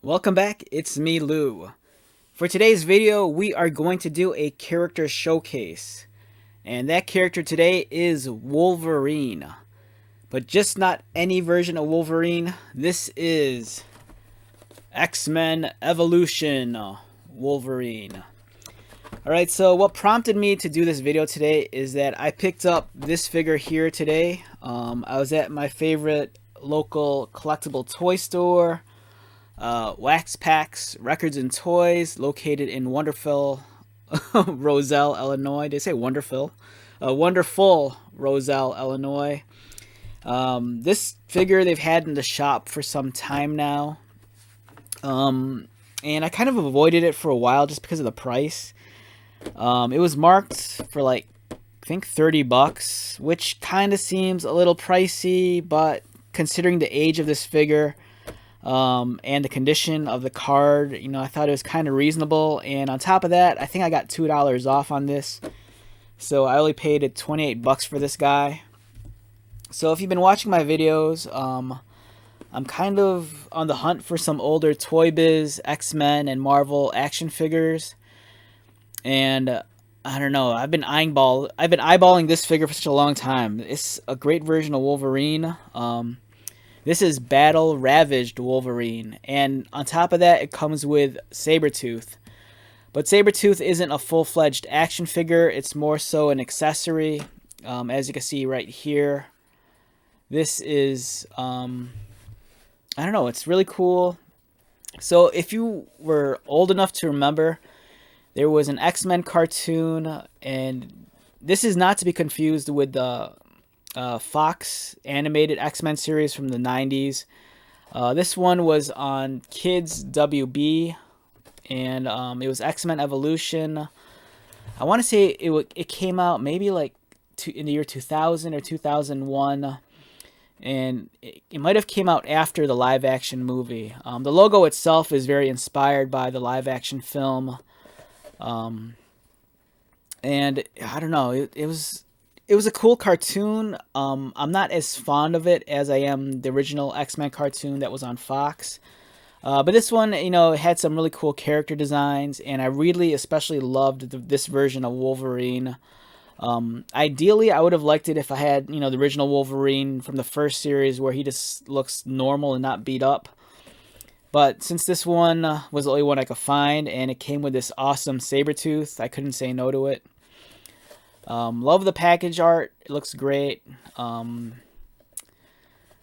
Welcome back, it's me, Lou. For today's video, we are going to do a character showcase. And that character today is Wolverine. But just not any version of Wolverine. This is X-Men Evolution Wolverine. Alright, so what prompted me to do this video today is that I picked up this figure here today. I was at my favorite local collectible toy store. Wax Packs, Records and Toys, located in Wonderful, Roselle, Illinois. Did I say Wonderful? Wonderful, Roselle, Illinois. This figure they've had in the shop for some time now. And I kind of avoided it for a while just because of the price. It was marked for like, I think $30, which kind of seems a little pricey, but considering the age of this figure, and the condition of the card, I thought it was kind of reasonable. And on top of that, I think I got $2 off on this. So I only paid $28 for this guy. So if you've been watching my videos, I'm kind of on the hunt for some older Toy Biz, X-Men, and Marvel action figures. And I don't know, I've been eyeballing this figure for such a long time. It's a great version of Wolverine. This is Battle Ravaged Wolverine, and on top of that, it comes with Sabretooth. But Sabretooth isn't a full-fledged action figure, it's more so an accessory. As you can see right here, this is, I don't know, it's really cool. So if you were old enough to remember, there was an X-Men cartoon, and this is not to be confused with the Fox animated X-Men series from the 90s. This one was on Kids WB, and it was X-Men Evolution. I want to say it came out maybe like in the year 2000 or 2001, and it might have came out after the live action movie. The logo itself is very inspired by the live action film, and I don't know, it was a cool cartoon. I'm not as fond of it as I am the original X-Men cartoon that was on Fox. But this one, had some really cool character designs, and I really especially loved this version of Wolverine. Ideally, I would have liked it if I had, the original Wolverine from the first series where he just looks normal and not beat up. But since this one was the only one I could find, and it came with this awesome Sabretooth, I couldn't say no to it. Love the package art. It looks great. I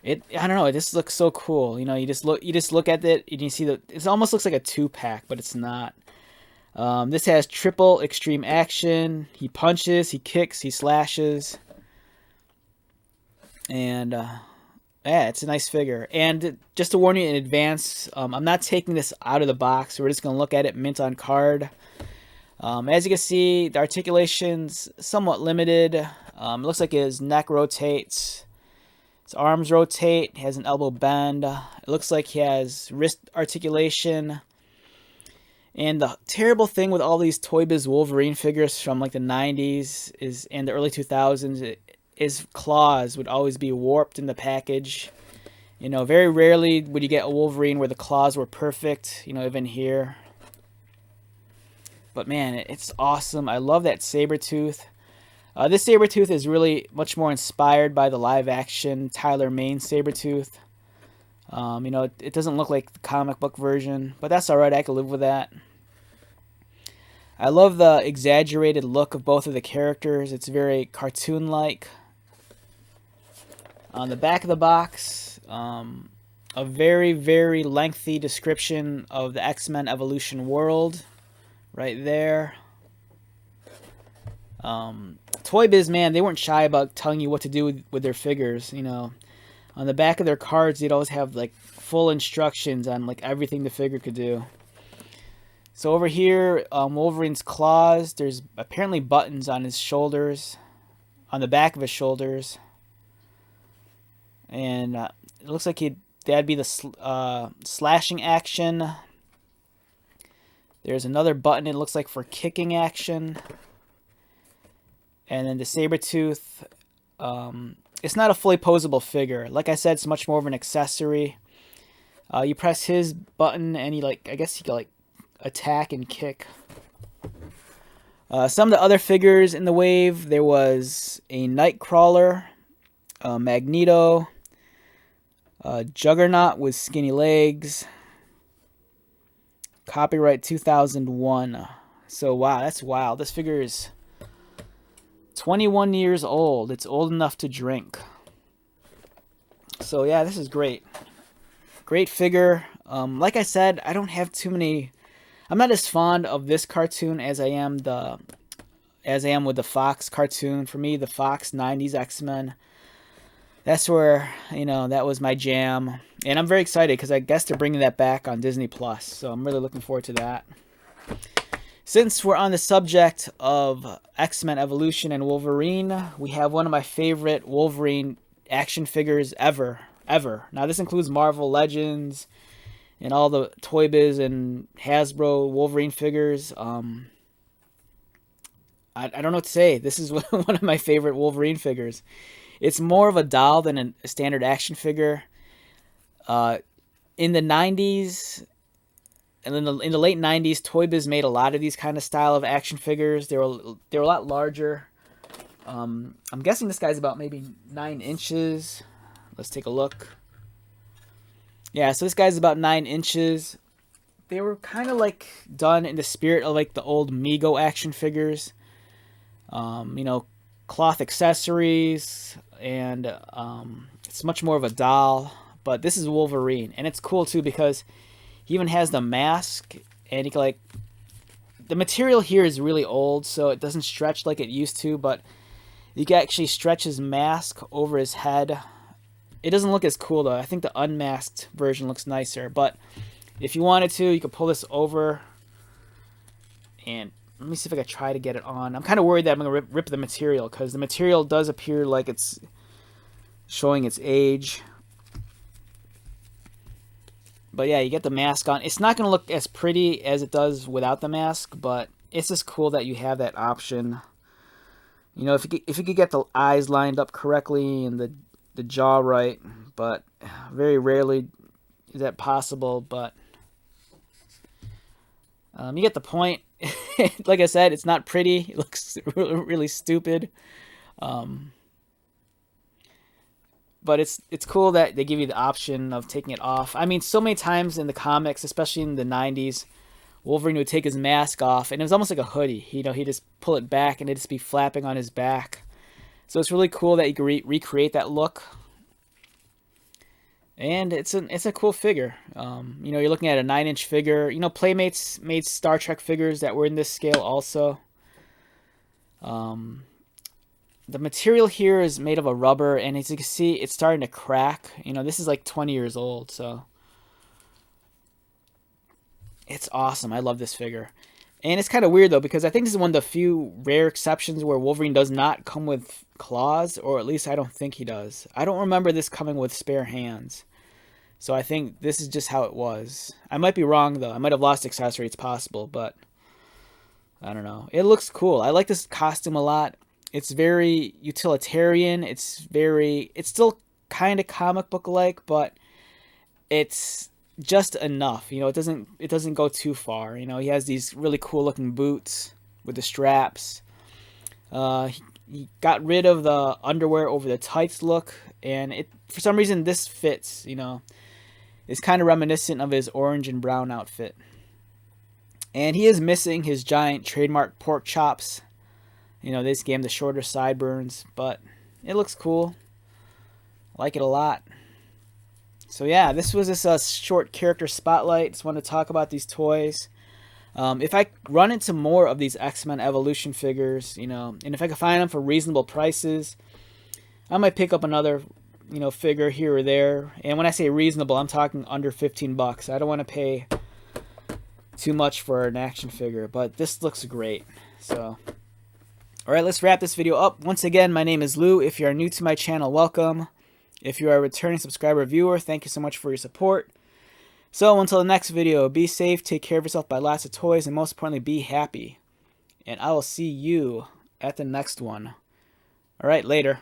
don't know. It just looks so cool. You just look at it and you see that it almost looks like a 2-pack, but it's not. This has triple extreme action. He punches, he kicks, he slashes, and yeah, it's a nice figure. And just to warn you in advance, I'm not taking this out of the box. We're just gonna look at it mint on card. As you can see, the articulation's somewhat limited. It looks like his neck rotates. His arms rotate. He has an elbow bend. It looks like he has wrist articulation. And the terrible thing with all these Toy Biz Wolverine figures from like the 90s and the early 2000s is claws would always be warped in the package. Very rarely would you get a Wolverine where the claws were perfect, even here. But man, it's awesome. I love that Sabretooth. This Sabretooth is really much more inspired by the live-action Tyler Mane Sabretooth. It doesn't look like the comic book version, but that's alright. I can live with that. I love the exaggerated look of both of the characters. It's very cartoon-like. On the back of the box, a very, very lengthy description of the X-Men Evolution world. Right there. Toy Biz, man, they weren't shy about telling you what to do with their figures. On the back of their cards, they'd always have like full instructions on like everything the figure could do. So over here, Wolverine's claws. There's apparently buttons on his shoulders, on the back of his shoulders, and it looks like that'd be the slashing action. There's another button, it looks like, for kicking action. And then the Sabretooth. It's not a fully posable figure. Like I said, it's much more of an accessory. You press his button and he I guess he can attack and kick. Some of the other figures in the wave, there was a Nightcrawler, Magneto, Juggernaut with skinny legs, copyright 2001. So wow, that's wild. This figure is 21 years old. It's old enough to drink. So yeah, this is great. Great figure. Like I said, I don't have too many. I'm not as fond of this cartoon as I am with the Fox cartoon. For me, the Fox 90s X-Men, that's where, that was my jam. And I'm very excited because I guess they're bringing that back on Disney Plus. So I'm really looking forward to that. Since we're on the subject of X-Men Evolution and Wolverine, we have one of my favorite Wolverine action figures ever. Now this includes Marvel Legends and all the Toy Biz and Hasbro Wolverine figures. I don't know what to say. This is one of my favorite Wolverine figures. It's more of a doll than a standard action figure. In the 90s, and in the late 90s, Toy Biz made a lot of these kind of style of action figures. They were a lot larger. I'm guessing this guy's about maybe 9 inches. Let's take a look. Yeah, so this guy's about 9 inches. They were kind of done in the spirit of the old Mego action figures. Cloth accessories, and it's much more of a doll. But this is Wolverine, and it's cool too because he even has the mask, and he can the material here is really old, so it doesn't stretch like it used to, but you can actually stretch his mask over his head. It doesn't look as cool though. I think the unmasked version looks nicer, but if you wanted to, you could pull this over, and let me see if I can try to get it on. I'm kind of worried that I'm going to rip the material, because the material does appear like it's showing its age. But yeah, you get the mask on. It's not going to look as pretty as it does without the mask, but it's just cool that you have that option. If you could get the eyes lined up correctly and the jaw right, but very rarely is that possible. But you get the point. Like I said, it's not pretty. It looks really stupid. But it's cool that they give you the option of taking it off. I mean, so many times in the comics, especially in the 90s, Wolverine would take his mask off, and it was almost like a hoodie. He'd just pull it back, and it'd just be flapping on his back. So it's really cool that you can recreate that look. And it's a cool figure. You're looking at a 9-inch figure. Playmates made Star Trek figures that were in this scale also. The material here is made of a rubber, and as you can see, it's starting to crack. This is 20 years old, so it's awesome. I love this figure. And it's kind of weird, though, because I think this is one of the few rare exceptions where Wolverine does not come with claws, or at least I don't think he does. I don't remember this coming with spare hands. So I think this is just how it was. I might be wrong, though. I might have lost accessory. It's possible, but I don't know. It looks cool. I like this costume a lot. It's very utilitarian. It's still kind of comic book-like, but it's just enough. It doesn't go too far. He has these really cool-looking boots with the straps. He got rid of the underwear over the tights look, and for some reason this fits. It's kind of reminiscent of his orange and brown outfit. And he is missing his giant trademark pork chops. They just gave him the shorter sideburns, but it looks cool. I like it a lot. So yeah, this was just a short character spotlight. Just wanted to talk about these toys. If I run into more of these X-Men Evolution figures, and if I can find them for reasonable prices, I might pick up another, figure here or there. And when I say reasonable, I'm talking under $15. I don't want to pay too much for an action figure, but this looks great. So, all right, let's wrap this video up. Once again, my name is Lou. If you are new to my channel, welcome. If you are a returning subscriber viewer, thank you so much for your support. So until the next video, be safe, take care of yourself, buy lots of toys, and most importantly, be happy. And I will see you at the next one. All right, later.